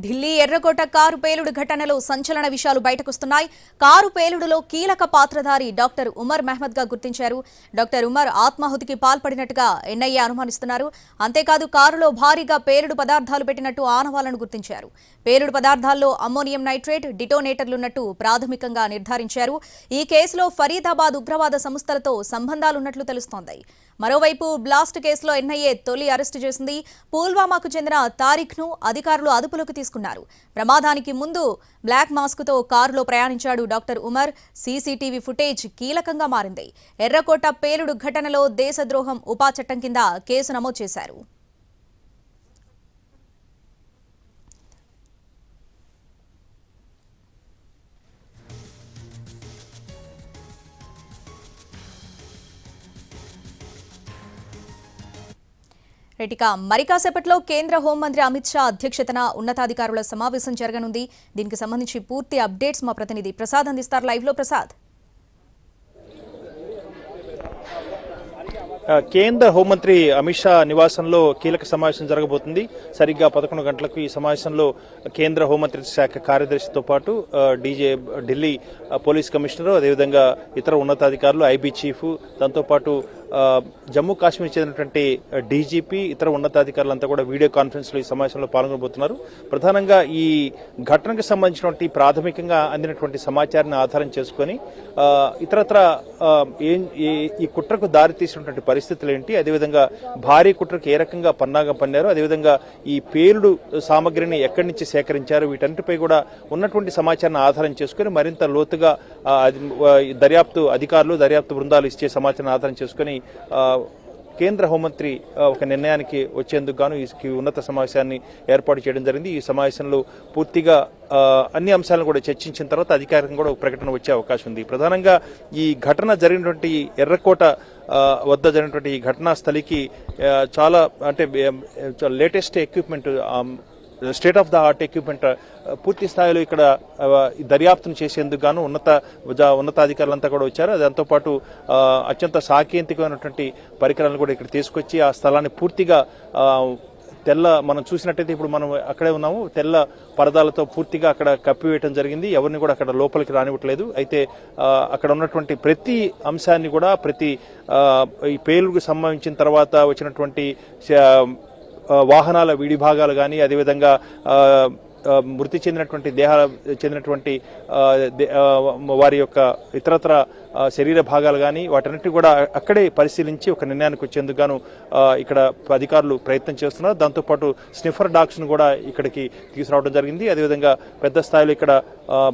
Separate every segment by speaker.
Speaker 1: ఢిల్లీ ఎర్రకోట కారు పేలుడు ఘటనలో సంచలన విషయాలు బయటకొస్తున్నాయి. కారు పేలుడులో కీలక పాత్రధారి డాక్టర్ ఉమర్ మహ్మద్ గా గుర్తించారు. డాక్టర్ ఉమర్ ఆత్మాహుతికి పాల్పడినట్టుగా ఎన్ఐఏ అనుమానిస్తున్నారు. అంతేకాదు కారులో భారీగా పేలుడు పదార్థాలు పెట్టినట్టు ఆనవాలను గుర్తించారు. పేలుడు పదార్థాల్లో అమ్మోనియం నైట్రేట్, డిటోనేటర్లున్నట్టు ప్రాథమికంగా నిర్ధారించారు. ఈ కేసులో ఫరీదాబాద్ ఉగ్రవాద సంస్థలతో సంబంధాలున్నట్లు తెలుస్తోంది. మరోవైపు బ్లాస్ట్ కేసులో ఎన్ఐఏ తొలి అరెస్టు చేసింది. పుల్వామాకు చెందిన తారిఖ్ను అధికారులు అదుపులోకి తీసుకున్నారు. ప్రమాదానికి ముందు బ్లాక్ మాస్క్తో కారులో ప్రయాణించాడు డాక్టర్ ఉమర్. సీసీటీవీ ఫుటేజ్ కీలకంగా మారింది. ఎర్రకోట పేలుడు ఘటనలో దేశద్రోహం ఉపా చట్టం కింద కేసు నమోదు చేశారు. ఇక మరి కాసేపట్లో కేంద్ర హోంమంత్రి అమిత్ షా అధ్యక్షతన ఉన్నతాధికారుల సమావేశం జరగనుంది. దీనికి సంబంధించి పూర్తి అప్డేట్స్ మా ప్రతినిధి ప్రసాద్ అందిస్తారు. లైవ్ లో ప్రసాద్.
Speaker 2: కేంద్ర హోంమంత్రి అమిత్ షా నివాసంలో కీలక సమావేశం జరగబోతుంది. సరిగ్గా 11 గంటలకు ఈ సమావేశంలో కేంద్ర హోంమంత్రి శాఖ కార్యదర్శితో పాటు ఢిల్లీ పోలీస్ కమిషనర్, అదేవిధంగా ఇతర ఉన్నతాధికారులు, ఐబీ చీఫ్, దాంతోపాటు జమ్మూ కాశ్మీర్ చెందినటువంటి డీజీపీ, ఇతర ఉన్నతాధికారులంతా కూడా వీడియో కాన్ఫరెన్స్ లో ఈ సమావేశంలో పాల్గొనబోతున్నారు. ప్రధానంగా ఈ ఘటనకు సంబంధించినటువంటి ప్రాథమికంగా అందినటువంటి సమాచారాన్ని ఆధారం చేసుకుని ఇతరత్ర ఈ కుట్రకు దారి తీసినటువంటి పరిస్థితులు ఏంటి, అదేవిధంగా భారీ కుట్రకు ఏ రకంగా పన్నాగం పన్నారు, అదేవిధంగా ఈ పేలుడు సామగ్రిని ఎక్కడి నుంచి సేకరించారు, వీటన్నిటిపై కూడా ఉన్నటువంటి సమాచారాన్ని ఆధారం చేసుకుని మరింత లోతుగా దర్యాప్తు అధికారులు, దర్యాప్తు బృందాలు ఇచ్చే సమాచారాన్ని ఆధారం చేసుకుని కేంద్ర హోంమంత్రి ఒక నిర్ణయానికి వచ్చేందుకు గాను ఈ ఉన్నత సమావేశాన్ని ఏర్పాటు చేయడం జరిగింది. ఈ సమావేశంలో పూర్తిగా అన్ని అంశాలను కూడా చర్చించిన తర్వాత అధికారికంగా కూడా ఒక ప్రకటన వచ్చే అవకాశం ఉంది. ప్రధానంగా ఈ ఘటన జరిగినటువంటి ఎర్రకోట వద్ద జరిగినటువంటి ఈ ఘటనా స్థలికి చాలా అంటే latest equipment, state of the art equipment పూర్తి స్థాయిలో ఇక్కడ దర్యాప్తును చేసేందుకు గాను ఉన్నతాధికారులంతా కూడా వచ్చారు. దాంతోపాటు అత్యంత సాంకేతికమైనటువంటి పరికరాలను కూడా ఇక్కడ తీసుకొచ్చి ఆ స్థలాన్ని పూర్తిగా మనం చూసినట్టయితే ఇప్పుడు మనం అక్కడే ఉన్నాము, తెల్ల పరదాలతో పూర్తిగా అక్కడ కప్పివేయటం జరిగింది. ఎవరిని కూడా అక్కడ లోపలికి రానివ్వట్లేదు. అయితే అక్కడ ఉన్నటువంటి ప్రతి అంశాన్ని కూడా ఈ పేలుడుకు సంబంధించిన తర్వాత వచ్చినటువంటి వాహనాల విడిభాగాలు కానీ, అదేవిధంగా మృతి చెందినటువంటి చెందినటువంటి వారి యొక్క ఇతరత్ర శరీర భాగాలు కానీ వాటన్నిటి కూడా అక్కడే పరిశీలించి ఒక నిర్ణయానికి వచ్చేందుకు గాను ఇక్కడ అధికారులు ప్రయత్నం చేస్తున్నారు. దాంతోపాటు స్నిఫర్ డాగ్స్ ను కూడా ఇక్కడికి తీసుకురావడం జరిగింది. అదేవిధంగా పెద్ద స్థాయిలో ఇక్కడ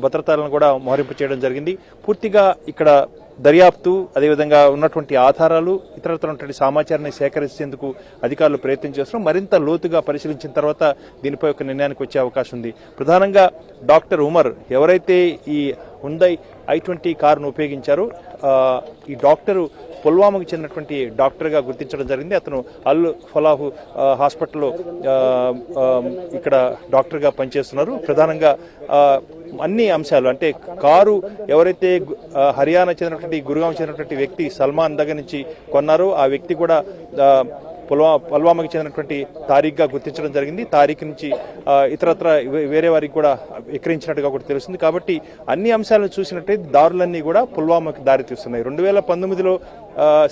Speaker 2: భద్రతలను కూడా మోహరింపు చేయడం జరిగింది. పూర్తిగా ఇక్కడ దర్యాప్తు, అదేవిధంగా ఉన్నటువంటి ఆధారాలు, ఇతరత్ర సమాచారాన్ని సేకరించేందుకు అధికారులు ప్రయత్నం చేస్తున్నారు. మరింత లోతుగా పరిశీలించిన తర్వాత దీనిపై ఒక నిర్ణయానికి వచ్చే అవకాశం ఉంది. ప్రధానంగా డాక్టర్ ఉమర్ ఎవరైతే ఈ హుండై i20 కారును ఉపయోగించారో ఈ డాక్టరు పుల్వామాకు చెందినటువంటి డాక్టర్గా గుర్తించడం జరిగింది. అతను అల్ ఫలాహ్ హాస్పిటల్లో ఇక్కడ డాక్టర్గా పనిచేస్తున్నారు. ప్రధానంగా అన్ని అంశాలు అంటే కారు ఎవరైతే హర్యానా చెందినటువంటి, గురుగాం చెందినటువంటి వ్యక్తి సల్మాన్ దగ్గర నుంచి కొన్నారో ఆ వ్యక్తి కూడా పుల్వామాకి చెందినటువంటి తారీఖుగా గుర్తించడం జరిగింది. తారీఖు నుంచి ఇతరత్ర వేరే వారికి కూడా విక్రయించినట్టుగా కూడా తెలుస్తుంది. కాబట్టి అన్ని అంశాలను చూసినట్టయితే దారులన్నీ కూడా పుల్వామాకి దారి తీస్తున్నాయి. 2019లో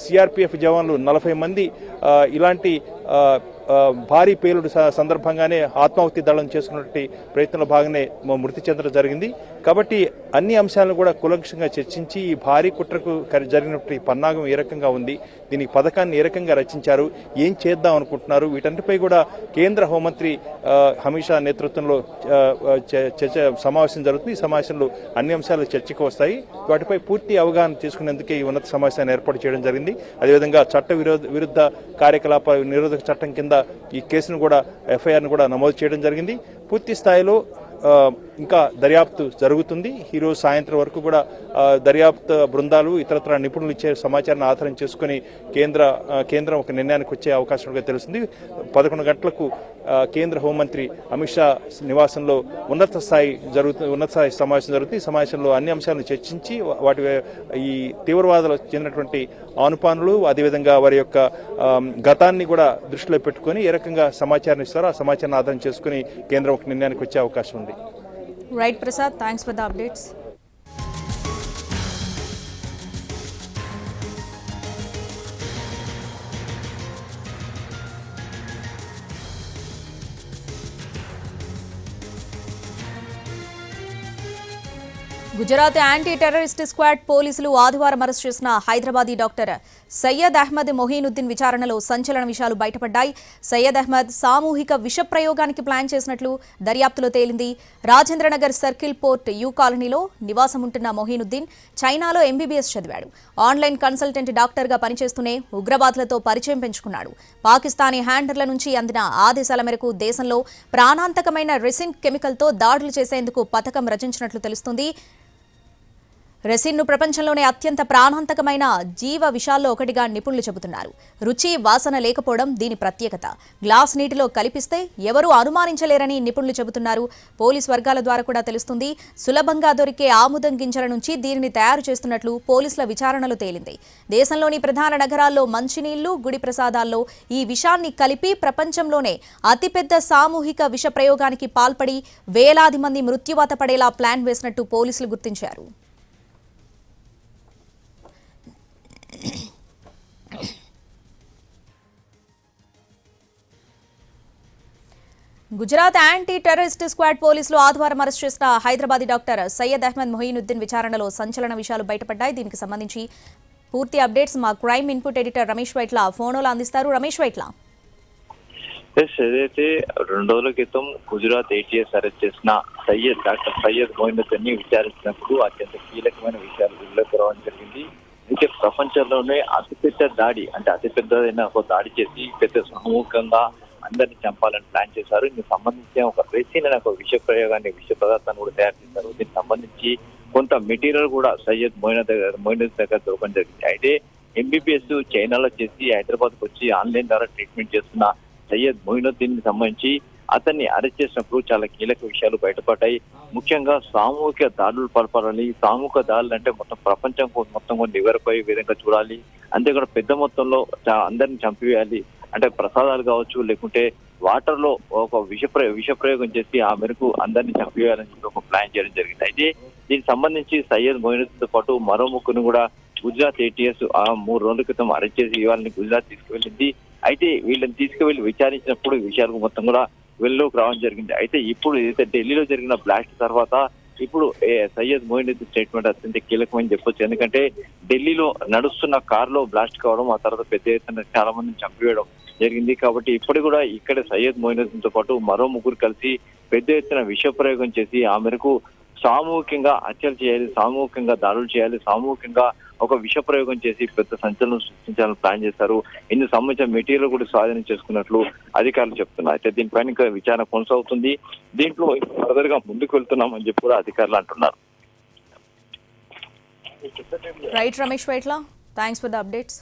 Speaker 2: సిఆర్పిఎఫ్ జవాన్లు 40 మంది ఇలాంటి భారీ పేలుడు సందర్భంగానే ఆత్మాహుతి దళం చేసుకున్నటువంటి ప్రయత్నంలో భాగంగానే మృతి చెందడం జరిగింది. కాబట్టి అన్ని అంశాలను కూడా కూలంకషంగా చర్చించి ఈ భారీ కుట్రకు జరిగినటువంటి పన్నాగం ఏ రకంగా ఉంది, దీనికి పథకాన్ని ఏ రకంగా రచించారు, ఏం చేద్దాం అనుకుంటున్నారు, వీటన్నిటిపై కూడా కేంద్ర హోంమంత్రి అమిత్ షా నేతృత్వంలో సమావేశం జరుగుతుంది. ఈ సమావేశంలో అన్ని అంశాలు చర్చకు వస్తాయి. వాటిపై పూర్తి అవగాహన తీసుకునేందుకే ఈ ఉన్నత సమావేశాన్ని ఏర్పాటు చేయడం జరిగింది. అదేవిధంగా చట్ట విరుద్ధ కార్యకలాపాల నిరోధక చట్టం కింద ఈ కేసును కూడా, ఎఫ్ఐఆర్ను కూడా నమోదు చేయడం జరిగింది. పూర్తి స్థాయిలో ఇంకా దర్యాప్తు జరుగుతుంది. ఈరోజు సాయంత్రం వరకు కూడా దర్యాప్తు బృందాలు ఇతరత్ర నిపుణులు ఇచ్చే సమాచారాన్ని ఆధారం చేసుకుని కేంద్రం ఒక నిర్ణయానికి వచ్చే అవకాశం కూడా తెలుస్తుంది. 11 గంటలకు కేంద్ర హోంమంత్రి అమిత్ షా నివాసంలో ఉన్నత స్థాయి సమావేశం జరుగుతుంది. ఈ సమావేశంలో అన్ని అంశాలను చర్చించి వాటి ఈ తీవ్రవాదులకు చెందినటువంటి ఆనుపానులు అదేవిధంగా వారి యొక్క గతాన్ని కూడా దృష్టిలో పెట్టుకుని ఏ రకంగా సమాచారం ఇస్తారో ఆ సమాచారాన్ని ఆధారం చేసుకుని కేంద్రం ఒక నిర్ణయానికి వచ్చే అవకాశం ఉంది.
Speaker 1: Right Prasad, thanks for the updates. Gujarat anti terrorist squad పోలీసులు ఆదివారం అరెస్ట్ చేసిన హైదరాబాదీ డాక్టర్ సయ్యద్ అహ్మద్ మొహీనుద్దీన్ విచారణలో సంచలన విషయాలు బయటపడ్డాయి. సయ్యద్ అహ్మద్ సామూహిక విష ప్రయోగానికి ప్లాన్ చేసినట్లు దర్యాప్తులో తేలింది. రాజేంద్రనగర్ సర్కిల్ పోర్ట్ యూ కాలనీలో నివాసం ఉంటున్న మొహీనుద్దీన్ చైనాలో ఎంబీబీఎస్ చదివాడు. ఆన్లైన్ కన్సల్టెంట్ డాక్టర్గా పనిచేస్తూనే ఉగ్రవాదులతో పరిచయం పెంచుకున్నాడు. పాకిస్తానీ హ్యాండర్ల నుంచి అందిన ఆదేశాల మేరకు దేశంలో ప్రాణాంతకమైన రెసిన్ కెమికల్తో దాడులు చేసేందుకు పథకం రచించినట్లు తెలుస్తుంది. రెసిన్ను ప్రపంచంలోనే అత్యంత ప్రాణాంతకమైన జీవ విషాల్లో ఒకటిగా నిపుణులు చెబుతున్నారు. రుచి, వాసన లేకపోవడం దీని ప్రత్యేకత. గ్లాస్ నీటిలో కలిపిస్తే ఎవరూ అనుమానించలేరని నిపుణులు చెబుతున్నారు. పోలీస్ వర్గాల ద్వారా కూడా తెలుస్తుంది. సులభంగా దొరికే ఆముదం గింజల నుంచి దీనిని తయారు చేస్తున్నట్లు పోలీసుల విచారణలో తేలింది. దేశంలోని ప్రధాన నగరాల్లో మంచినీళ్లు, గుడి ప్రసాదాల్లో ఈ విషాన్ని కలిపి ప్రపంచంలోనే అతిపెద్ద సామూహిక విష ప్రయోగానికి పాల్పడి వేలాది మంది మృత్యువాత పడేలా ప్లాన్ వేసినట్టు పోలీసులు గుర్తించారు. గుజరాత్ యాంటీ టెర్రరిస్ట్ స్క్వాడ్ పోలీసులు ఆదివారం అరెస్ట్ చేసిన హైదరాబాదీ డాక్టర్ సయ్యద్ అహ్మద్ మొహీనుద్దీన్ విచారణలో సంచలన విషయాలు బయటపడ్డాయి. దీనికి సంబంధించి పూర్తి అప్డేట్స్ మా crime input editor Ramesh Vaitla ఫోన్లో అందిస్తారు. రమేష్ వైట్ల,
Speaker 3: ఏదైతే 2 రోజుల క్రితం గుజరాత్ ఏటీఎస్ అరెస్ట్ చేసిన డాక్టర్ సయ్యద్ మొహీనుద్దీన్ ని విచారించినప్పుడు అత్యంత కీలకమైన విషయాలు వెలుగులోకి రావడం జరిగింది. అయితే ప్రపంచంలోనే అతిపెద్ద దాడి, అంటే అతిపెద్దదైన ఒక దాడి చేసి పెద్ద సామూహికంగా అందరినీ చంపాలని ప్లాన్ చేశారు. దీనికి సంబంధించి ఒక రెసిన్ అనే ఒక విష పదార్థాన్ని కూడా తయారు చేశారు. దీనికి సంబంధించి కొంత మెటీరియల్ కూడా సయ్యద్ మొహీనుద్దీన్ దగ్గర దొరకడం జరిగింది. అయితే ఎంబీబీఎస్ చైనాలో చేసి హైదరాబాద్కి వచ్చి ఆన్లైన్ ద్వారా ట్రీట్మెంట్ చేస్తున్న సయ్యద్ మొహీనుద్దీన్ సంబంధించి అతన్ని అరెస్ట్ చేసినప్పుడు చాలా కీలక విషయాలు బయటపడ్డాయి. ముఖ్యంగా సామూహిక దాడులు పాల్పడాలి. సామూహిక దాడులు అంటే మొత్తం ప్రపంచం మొత్తం నివరపోయే విధంగా చూడాలి. అంతేకాకుండా పెద్ద మొత్తంలో అందరిని చంపివేయాలి. అంటే ప్రసాదాలు కావచ్చు, లేకుంటే వాటర్ లో ఒక విష ప్రయోగం చేసి ఆ మేరకు అందరినీ చంపివేయాలని చెప్పి ఒక ప్లాన్ చేయడం జరిగింది. అయితే దీనికి సంబంధించి సయ్యద్ మొహీనుద్దీన్ తో పాటు మరో ముగ్గురు కూడా గుజరాత్ ఏటీఎస్ 3 రోజుల క్రితం అరెస్ట్ చేసి వాళ్ళని గుజరాత్ తీసుకువెళ్ళింది. అయితే వీళ్ళని తీసుకువెళ్ళి విచారించినప్పుడు ఈ విషయాలకు మొత్తం కూడా వెలుగులోకి రావడం జరిగింది. అయితే ఇప్పుడు ఏదైతే ఢిల్లీలో జరిగిన బ్లాస్ట్ తర్వాత ఇప్పుడు సయ్యద్ మొహీనుద్దీన్ స్టేట్మెంట్ అత్యంత కీలకమని చెప్పొచ్చు. ఎందుకంటే ఢిల్లీలో నడుస్తున్న కారులో బ్లాస్ట్ కావడం, ఆ తర్వాత పెద్ద ఎత్తున చాలా మందిని చంపివేయడం జరిగింది. కాబట్టి ఇప్పుడు కూడా ఇక్కడ సయ్యద్ మొహీనుద్దీన్ తో పాటు మరో ముగ్గురు కలిసి పెద్ద ఎత్తున విష ప్రయోగం చేసి ఆ మేరకు సామూహికంగా హత్యలు చేయాలి, సామూహికంగా దాడులు చేయాలి, సామూహికంగా ఒక విష ప్రయోగం చేసి పెద్ద సంచలనం సృష్టించాలని ప్లాన్ చేశారు. ఇందుకు సంబంధించిన మెటీరియల్ కూడా స్వాధీనం చేసుకున్నట్లు అధికారులు చెప్తున్నారు. అయితే దీనిపైన ఇంకా విచారణ కొనసాగుతుంది. దీంట్లో ఫర్దర్ గా ముందుకు వెళ్తున్నామని చెప్పి కూడా అధికారులు అంటున్నారు.
Speaker 1: Right Ramesh Vaitla, thanks for the updates.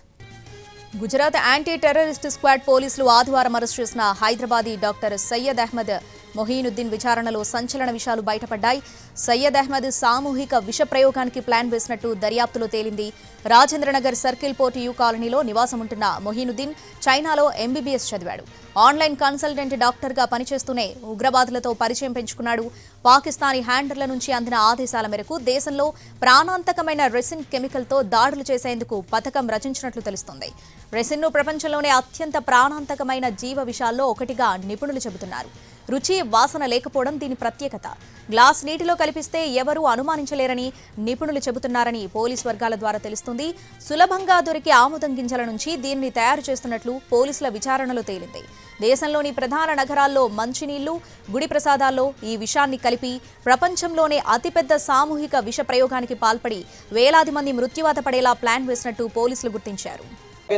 Speaker 1: Gujarat anti terrorist squad పోలీసులు ఆదివారం అరెస్ట్ చేసిన హైదరాబాదీ డాక్టర్ సయ్యద్ అహ్మద్ మొహీనుద్దీన్ విచారణలో సంచలన విషయాలు బయటపడ్డాయి. సయ్యద్ అహ్మద్ సామూహిక విష ప్రయోగానికి ప్లాన్ వేసినట్టు దర్యాప్తులో తేలింది. రాజేంద్రనగర్ సర్కిల్ పోర్ట్ యూ కాలనీలో నివాసం ఉంటున్న మొహీనుద్దీన్ చైనాలో ఎంబీబీఎస్ చదివాడు. ఆన్లైన్ కన్సల్టెంట్ డాక్టర్గా పనిచేస్తూనే ఉగ్రవాదులతో పరిచయం పెంచుకున్నాడు. పాకిస్తానీ హ్యాండర్ల నుంచి అందిన ఆదేశాల మేరకు దేశంలో ప్రాణాంతకమైన రెసిన్ కెమికల్తో దాడులు చేసేందుకు పథకం రచించినట్లు తెలుస్తోంది. రెసిన్ను ప్రపంచంలోనే అత్యంత ప్రాణాంతకమైన జీవ విషాల్లో ఒకటిగా నిపుణులు చెబుతున్నారు. రుచి, వాసన లేకపోవడం దీని ప్రత్యేకత. గ్లాస్ నీటిలో కలిపిస్తే ఎవరూ అనుమానించలేరని నిపుణులు చెబుతున్నారని పోలీస్ వర్గాల ద్వారా తెలుస్తుంది. సులభంగా దొరికే ఆముదం గింజల నుంచి దీనిని తయారు చేస్తున్నట్లు పోలీసుల విచారణలో తేలింది. దేశంలోని ప్రధాన నగరాల్లో మంచినీళ్లు, గుడి ప్రసాదాల్లో ఈ విషాన్ని కలిపి ప్రపంచంలోనే అతిపెద్ద సామూహిక విష ప్రయోగానికి పాల్పడి వేలాది మంది మృత్యువాత పడేలా ప్లాన్ వేసినట్టు పోలీసులు గుర్తించారు.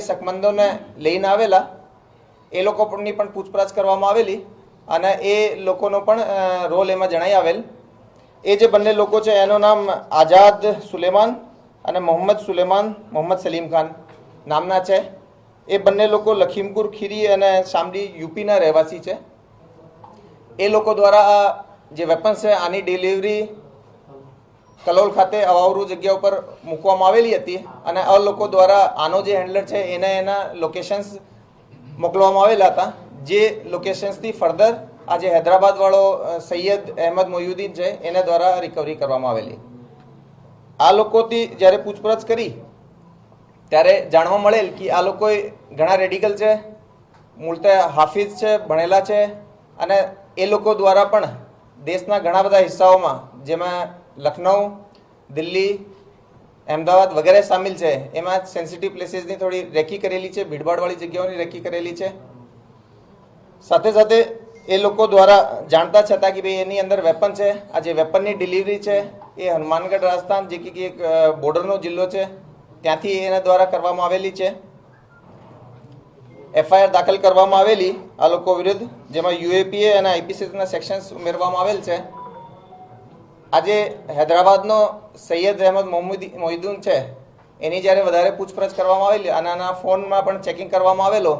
Speaker 4: શકમંદોને લઈને આવેલા એ લોકોની પણ પૂછપરછ કરવામાં આવેલી અને એ લોકોનો પણ રોલ એમાં જણાઈ આવેલ એ જે બંને લોકો છે એનું નામ આઝાદ સુલેમાન અને મોહમ્મદ સલીમ ખાન નામના છે. એ બંને લોકો લખીમપુર ખીરી અને શામલી યુપીના રહેવાસી છે. એ લોકો દ્વારા આ જે વેપન્સ છે આની ડિલિવરી કલોલ ખાતે અવાવરૂ જગ્યા ઉપર મૂકવામાં આવેલી હતી અને આ લોકો દ્વારા આનો જે હેન્ડલર છે એને એના લોકેશન્સ મોકલવામાં આવેલા હતા. જે લોકેશન્સથી ફર્ધર આ જે હૈદરાબાદવાળો સૈયદ અહેમદ મોયુદ્દીન છે એના દ્વારા રિકવરી કરવામાં આવેલી. આ લોકોથી જ્યારે પૂછપરછ કરી ત્યારે જાણવા મળેલ કે આ લોકોએ ઘણા રેડિકલ છે, મૂળતે હાફિઝ છે, ભણેલા છે અને એ લોકો દ્વારા પણ દેશના ઘણા બધા હિસ્સાઓમાં જેમાં લખનઉ, દિલ્હી, અમદાવાદ વગેરે સામેલ છે એમાં સેન્સિટિવ પ્લેસીસની થોડી રેકી કરેલી છે, ભીડભાડવાળી જગ્યાઓની રેકી કરેલી છે. સાથે સાથે એ લોકો દ્વારા જાણતા છતાં કે ભાઈ એની અંદર વેપન છે, આ જે વેપનની ડિલિવરી છે એ હનુમાનગઢ રાજસ્થાન જે કે એક બોર્ડરનો જિલ્લો છે ત્યાંથી એના દ્વારા કરવામાં આવેલી છે. એફઆઈઆર દાખલ કરવામાં આવેલી આ લોકો વિરુદ્ધ, જેમાં યુએપીએ અને આઈપીસીના સેક્શન્સ ઉમેરવામાં આવેલ છે. આજે હૈદરાબાદનો સૈયદ અહેમદ મોહિદ્દીન છે એની જ્યારે વધારે પૂછપરછ કરવામાં આવેલી અને આના ફોનમાં પણ ચેકિંગ કરવામાં આવેલો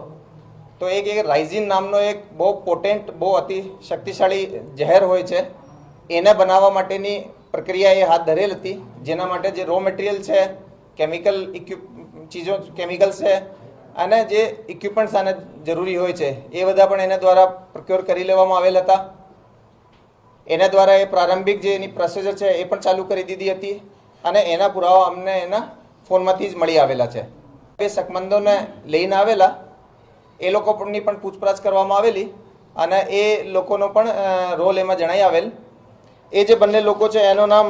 Speaker 4: તો એક રાઇઝિન નામનો એક બહુ પોટેન્ટ, બહુ અતિ શક્તિશાળી ઝેર હોય છે એને બનાવવા માટેની પ્રક્રિયા એ હાથ ધરેલ હતી. જેના માટે જે રો મટીરિયલ છે, કેમિકલ કેમિકલ્સ છે અને જે ઇક્વિપમેન્ટ્સ આને જરૂરી હોય છે એ બધા પણ એના દ્વારા પ્રોક્યોર કરી લેવામાં આવેલ હતા. એના દ્વારા એ પ્રારંભિક જે એની પ્રોસિજર છે એ પણ ચાલુ કરી દીધી હતી અને એના પુરાવા અમને એના ફોનમાંથી જ મળી આવેલા છે. એ શકમંદોને લઈને આવેલા એ લોકોની પણ પૂછપરછ કરવામાં આવેલી અને એ લોકોનો પણ રોલ એમાં જણાઈ આવેલ. એ જે બંને લોકો છે એનું નામ